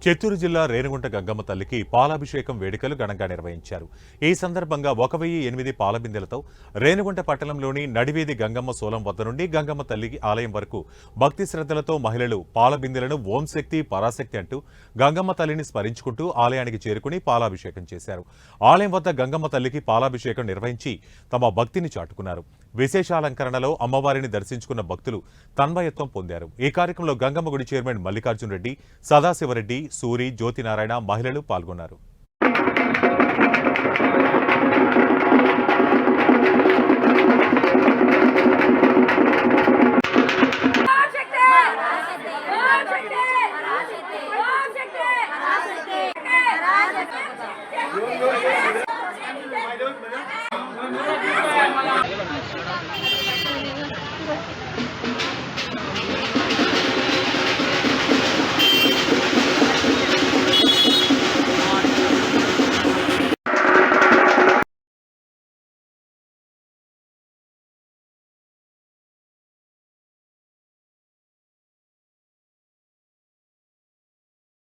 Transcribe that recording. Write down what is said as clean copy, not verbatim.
చిత్తూరు జిల్లా రేణిగుంట గంగమ్మ తల్లికి పాలాభిషేకం వేడుకలు ఘనంగా నిర్వహించారు. ఈ సందర్భంగా 1008 పాలబిందెలతో రేణిగుంట పట్టణంలోని నడివీధి గంగమ్మ సోలం వద్ద నుండి గంగమ్మ తల్లి ఆలయం వరకు భక్తి శ్రద్ధలతో మహిళలు పాలబిందెలను ఓం శక్తి పరాశక్తి అంటూ గంగమ్మ తల్లిని స్మరించుకుంటూ ఆలయానికి చేరుకుని పాలాభిషేకం చేశారు. ఆలయం వద్ద గంగమ్మ తల్లికి పాలాభిషేకం నిర్వహించి తమ భక్తిని చాటుకున్నారు. విశేషాలంకరణలో అమ్మవారిని దర్శించుకున్న భక్తులు తన్మయత్వం పొందారు. ఈ కార్యక్రమంలో గంగమ్మ గుడి చైర్మన్ మల్లికార్జున రెడ్డి, సదాశివరెడ్డి, సూరి, జ్యోతినారాయణ మహిళలు పాల్గొన్నారు.